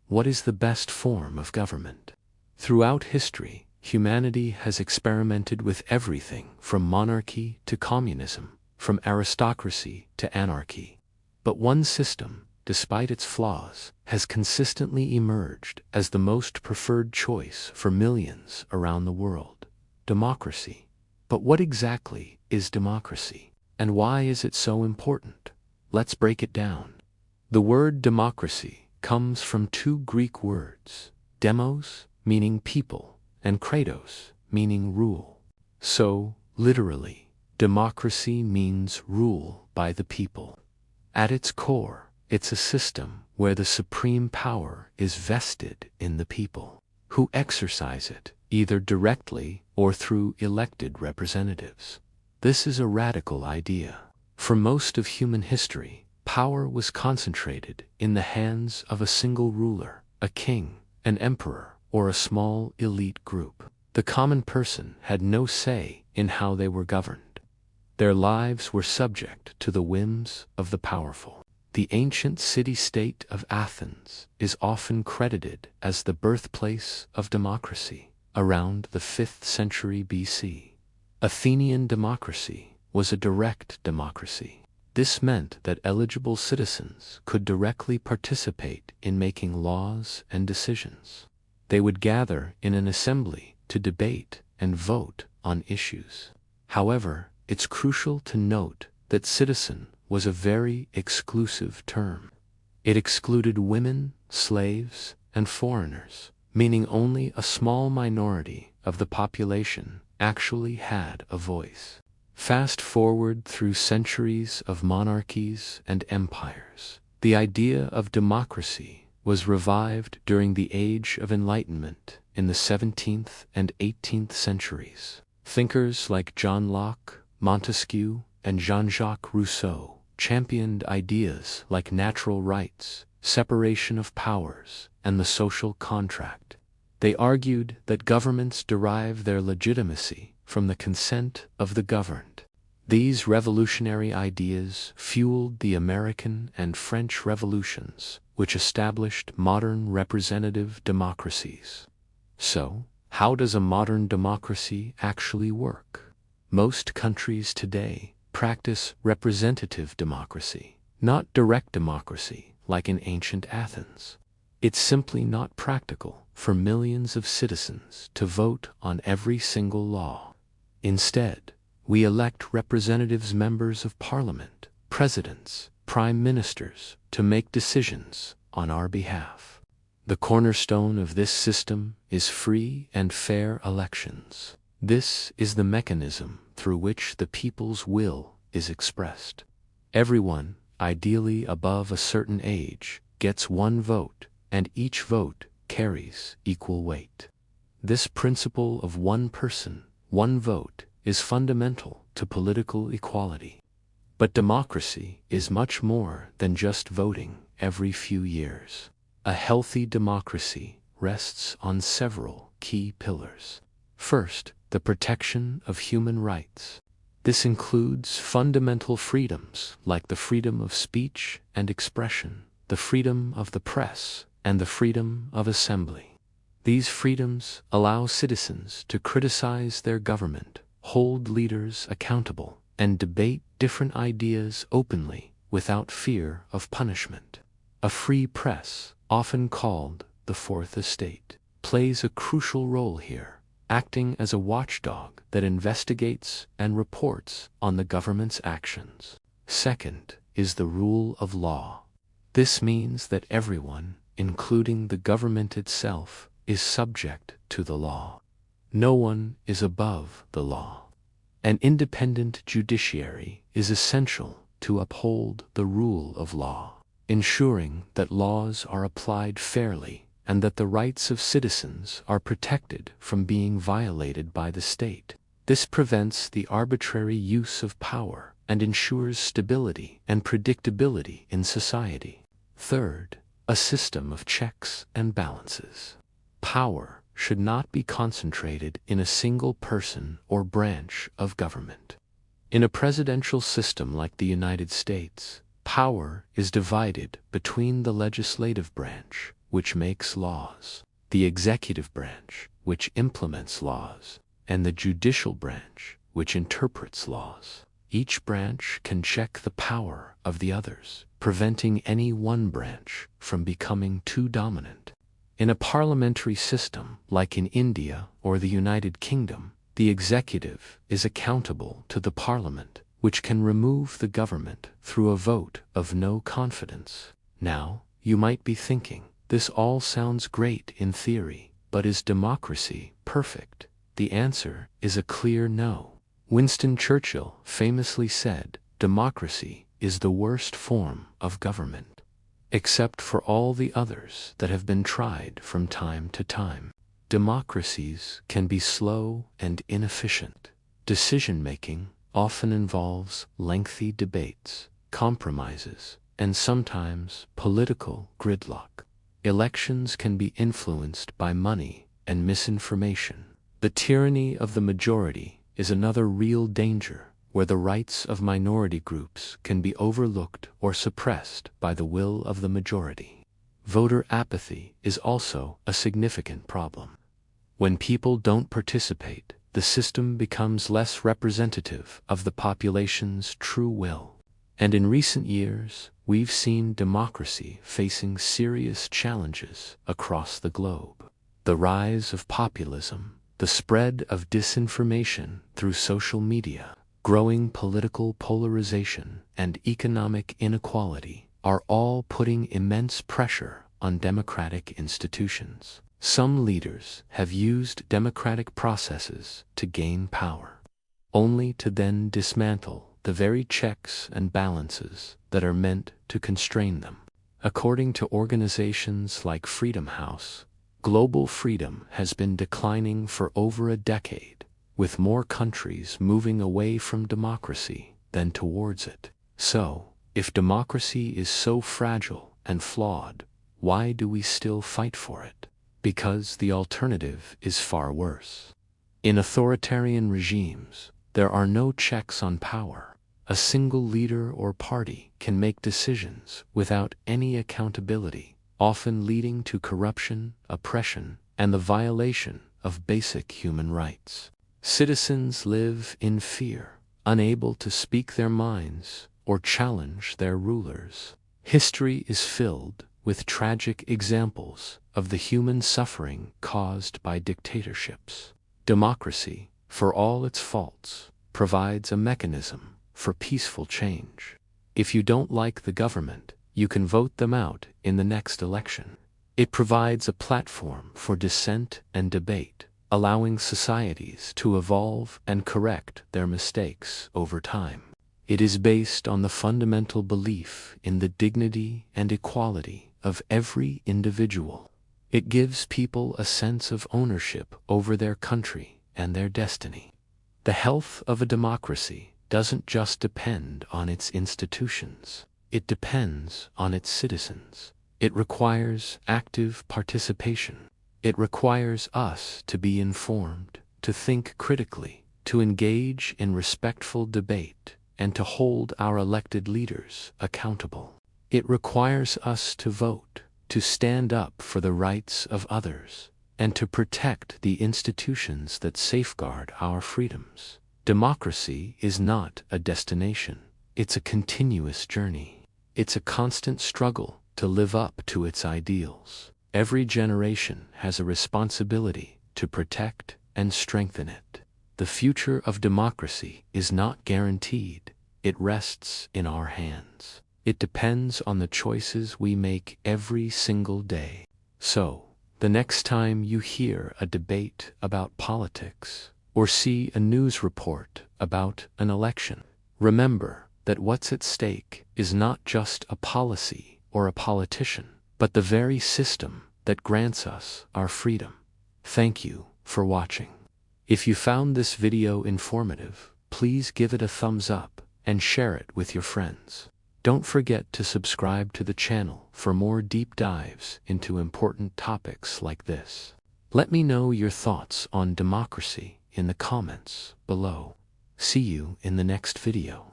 what is the best form of government? Throughout history, humanity has experimented with everything from monarchy to communism, from aristocracy to anarchy. But one system, despite its flaws, has consistently emerged as the most preferred choice for millions around the world: democracy. But what exactly is democracy? And why is it so important? Let's break it down. The word democracy comes from two Greek words, demos, meaning people, and kratos, meaning rule. So, literally, democracy means rule by the people. At its core, it's a system where the supreme power is vested in the people, who exercise it either directly or through elected representatives. This is a radical idea. For most of human history, power was concentrated in the hands of a single ruler, a king, an emperor, or a small elite group. The common person had no say in how they were governed. Their lives were subject to the whims of the powerful. The ancient city-state of Athens is often credited as the birthplace of democracy, around the 5th century BC. Athenian democracy was a direct democracy. This meant that eligible citizens could directly participate in making laws and decisions. They would gather in an assembly to debate and vote on issues. However, it's crucial to note that citizen was a very exclusive term. It excluded women, slaves, and foreigners, meaning only a small minority of the population actually had a voice. Fast forward through centuries of monarchies and empires, the idea of democracy was revived during the Age of Enlightenment in the 17th and 18th centuries. Thinkers like John Locke, Montesquieu, and Jean-Jacques Rousseau championed ideas like natural rights, separation of powers, and the social contract. They argued that governments derive their legitimacy from the consent of the governed. These revolutionary ideas fueled the American and French revolutions, which established modern representative democracies. So, how does a modern democracy actually work? Most countries today practice representative democracy, not direct democracy like in ancient Athens. It's simply not practical for millions of citizens to vote on every single law. Instead, we elect representatives, members of parliament, presidents, prime ministers, to make decisions on our behalf. The cornerstone of this system is free and fair elections. This is the mechanism through which the people's will is expressed. Everyone, ideally above a certain age, gets one vote, and each vote carries equal weight. This principle of one person, one vote is fundamental to political equality. But democracy is much more than just voting every few years. A healthy democracy rests on several key pillars. First, the protection of human rights. This includes fundamental freedoms like the freedom of speech and expression, the freedom of the press, and the freedom of assembly. These freedoms allow citizens to criticize their government, hold leaders accountable, and debate different ideas openly without fear of punishment. A free press, often called the Fourth Estate, plays a crucial role here, acting as a watchdog that investigates and reports on the government's actions. Second is the rule of law. This means that everyone, including the government itself, is subject to the law. No one is above the law. An independent judiciary is essential to uphold the rule of law, ensuring that laws are applied fairly and that the rights of citizens are protected from being violated by the state. This prevents the arbitrary use of power and ensures stability and predictability in society. Third, a system of checks and balances. Power should not be concentrated in a single person or branch of government. In a presidential system like the United States, power is divided between the legislative branch, which makes laws, the executive branch, which implements laws, and the judicial branch, which interprets laws. Each branch can check the power of the others, preventing any one branch from becoming too dominant. In a parliamentary system like in India or the United Kingdom, the executive is accountable to the parliament, which can remove the government through a vote of no confidence. Now, you might be thinking, this all sounds great in theory, but is democracy perfect? The answer is a clear no. Winston Churchill famously said, "Democracy is the worst form of government, except for all the others that have been tried from time to time." Democracies can be slow and inefficient. Decision-making often involves lengthy debates, compromises, and sometimes political gridlock. Elections can be influenced by money and misinformation. The tyranny of the majority is another real danger, where the rights of minority groups can be overlooked or suppressed by the will of the majority. Voter apathy is also a significant problem. When people don't participate, the system becomes less representative of the population's true will. And in recent years, we've seen democracy facing serious challenges across the globe. The rise of populism, the spread of disinformation through social media, growing political polarization, and economic inequality are all putting immense pressure on democratic institutions. Some leaders have used democratic processes to gain power, only to then dismantle the very checks and balances that are meant to constrain them. According to organizations like Freedom House, global freedom has been declining for over a decade, with more countries moving away from democracy than towards it. So, if democracy is so fragile and flawed, why do we still fight for it? Because the alternative is far worse. In authoritarian regimes, there are no checks on power. A single leader or party can make decisions without any accountability, often leading to corruption, oppression, and the violation of basic human rights. Citizens live in fear, unable to speak their minds or challenge their rulers. History is filled with tragic examples of the human suffering caused by dictatorships. Democracy, for all its faults, provides a mechanism for peaceful change. If you don't like the government, you can vote them out in the next election. It provides a platform for dissent and debate, allowing societies to evolve and correct their mistakes over time. It is based on the fundamental belief in the dignity and equality of every individual. It gives people a sense of ownership over their country and their destiny. The health of a democracy doesn't just depend on its institutions. It depends on its citizens. It requires active participation. It requires us to be informed, to think critically, to engage in respectful debate, and to hold our elected leaders accountable. It requires us to vote, to stand up for the rights of others, and to protect the institutions that safeguard our freedoms. Democracy is not a destination. It's a continuous journey. It's a constant struggle to live up to its ideals. Every generation has a responsibility to protect and strengthen it. The future of democracy is not guaranteed. It rests in our hands. It depends on the choices we make every single day. So, the next time you hear a debate about politics or see a news report about an election, remember that what's at stake is not just a policy or a politician, but the very system that grants us our freedom. Thank you for watching. If you found this video informative, please give it a thumbs up and share it with your friends. Don't forget to subscribe to the channel for more deep dives into important topics like this. Let me know your thoughts on democracy in the comments below. See you in the next video.